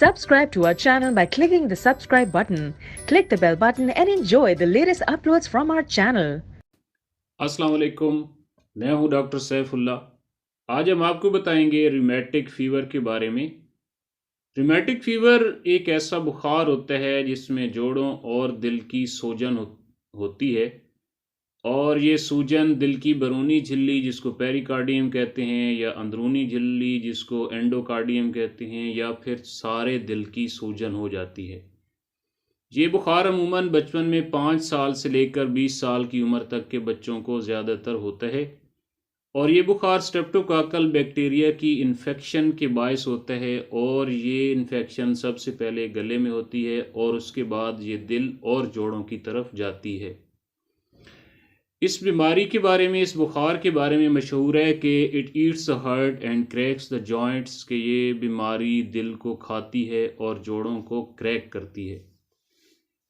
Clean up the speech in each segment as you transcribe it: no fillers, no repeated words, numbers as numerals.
Subscribe to our channel by clicking the subscribe button. Click the bell button and enjoy the latest uploads from our channel. अस्सलाम वालेकुम, मैं हूं doctor Saifullah. आज हम आपको बताएंगे रिमेटिक फ़ीवर के बारे में। रिमेटिक फ़ीवर एक ऐसा बुखार होता है जिसमें जोड़ों और दिल की सूजन होती है, और ये सूजन दिल की बैरूनी झिल्ली जिसको पेरिकार्डियम कहते हैं, या अंदरूनी झिल्ली जिसको एंडोकार्डियम कहते हैं, या फिर सारे दिल की सूजन हो जाती है। ये बुखार अमूमन बचपन में 5 साल से लेकर 20 साल की उम्र तक के बच्चों को ज़्यादातर होता है, और ये बुखार स्ट्रेप्टोकाकल बैक्टीरिया की इन्फेक्शन के बायस होता है, और ये इन्फेक्शन सबसे पहले गले में होती है और उसके बाद ये दिल और जोड़ों की तरफ जाती है। इस बीमारी के बारे में, इस बुखार के बारे में मशहूर है कि it eats the heart and cracks the joints, कि ये बीमारी दिल को खाती है और जोड़ों को क्रैक करती है।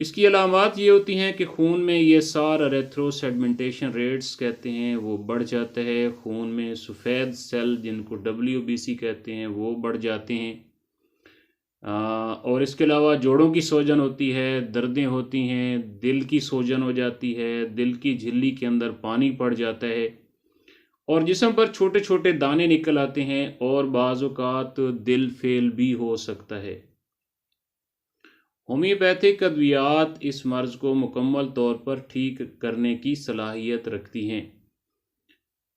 इसकी अलामात ये होती हैं कि खून में ये सार एरेथ्रोसेडमेंटेशन रेट्स कहते हैं वो बढ़ जाता है, खून में सफ़ेद सेल जिनको WBC कहते हैं वो बढ़ जाते हैं, और इसके अलावा जोड़ों की सूजन होती है, दर्दें होती हैं, दिल की सूजन हो जाती है, दिल की झिल्ली के अंदर पानी पड़ जाता है, और जिस्म पर छोटे छोटे दाने निकल आते हैं, और बाज़ औक़ात दिल फेल भी हो सकता है। होम्योपैथिक अद्वियात इस मर्ज़ को मुकम्मल तौर पर ठीक करने की सलाहियत रखती हैं।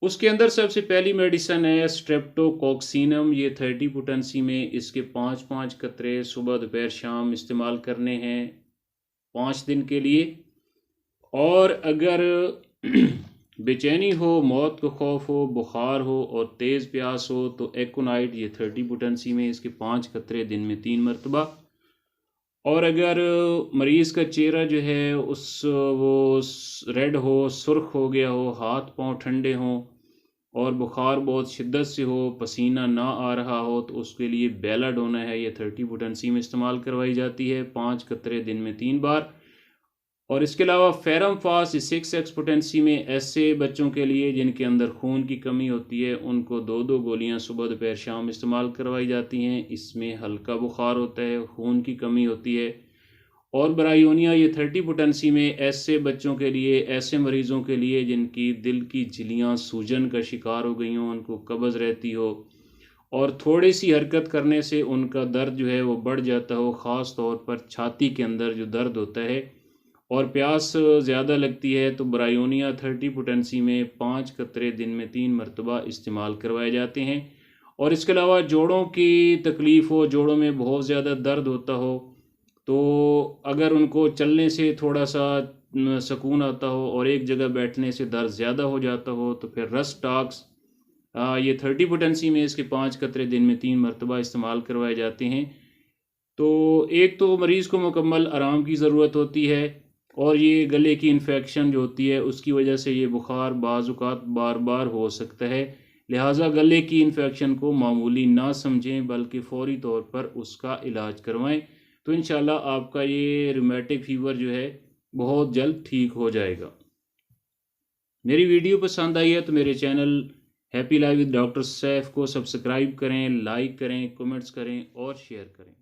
उसके अंदर सबसे पहली मेडिसन है स्ट्रेप्टोकॉक्सिनम। ये 30 पोटेंसी में इसके 5-5 कतरे सुबह दोपहर शाम इस्तेमाल करने हैं 5 दिन के लिए। और अगर बेचैनी हो, मौत को खौफ हो, बुखार हो और तेज़ प्यास हो तो एकोनाइट, ये 30 पोटेंसी में इसके 5 कतरे दिन में 3 मरतबा। और अगर मरीज़ का चेहरा जो है वो रेड हो, सुर्ख हो गया हो, हाथ पांव ठंडे हों और बुखार बहुत शिद्दत से हो, पसीना ना आ रहा हो, तो उसके लिए बेलाडोना है, ये 30 पोटेंसी में इस्तेमाल करवाई जाती है 5 कतरे दिन में 3 बार। और इसके अलावा फेरम फास 6x पोटेंसी में ऐसे बच्चों के लिए जिनके अंदर खून की कमी होती है, उनको 2-2 गोलियां सुबह दोपहर शाम इस्तेमाल करवाई जाती हैं। इसमें हल्का बुखार होता है, खून की कमी होती है। और ब्रायोनिया, ये 30 पोटेंसी में ऐसे बच्चों के लिए, ऐसे मरीज़ों के लिए जिनकी दिल की झिल्लियाँ सूजन का शिकार हो गई हों, उनको कब्ज़ रहती हो और थोड़ी सी हरकत करने से उनका दर्द जो है वो बढ़ जाता हो, ख़ास तौर पर छाती के अंदर जो दर्द होता है और प्यास ज़्यादा लगती है, तो ब्रायोनिया 30 पोटेंसी में 5 कतरे दिन में 3 मरतबा इस्तेमाल करवाए जाते हैं। और इसके अलावा जोड़ों की तकलीफ़ हो, जोड़ों में बहुत ज़्यादा दर्द होता हो, तो अगर उनको चलने से थोड़ा सा सुकून आता हो और एक जगह बैठने से दर्द ज़्यादा हो जाता हो, तो फिर रस टॉक्स, ये 30 पोटेंसी में इसके 5 कतरे दिन में 3 मरतबा इस्तेमाल करवाए जाते हैं। तो एक तो मरीज़ को मुकम्मल आराम की ज़रूरत होती है, और ये गले की इन्फेक्शन जो होती है उसकी वजह से ये बुखार बाज़ औक़ात बार बार हो सकता है। लिहाजा गले की इन्फेक्शन को मामूली ना समझें, बल्कि फ़ौरी तौर पर उसका इलाज करवाएं, तो इंशाल्लाह आपका ये रिमेटिक फ़ीवर जो है बहुत जल्द ठीक हो जाएगा। मेरी वीडियो पसंद आई है तो मेरे channel happy life with doctor Saif को सब्सक्राइब करें, लाइक करें, कमेंट्स करें और शेयर करें।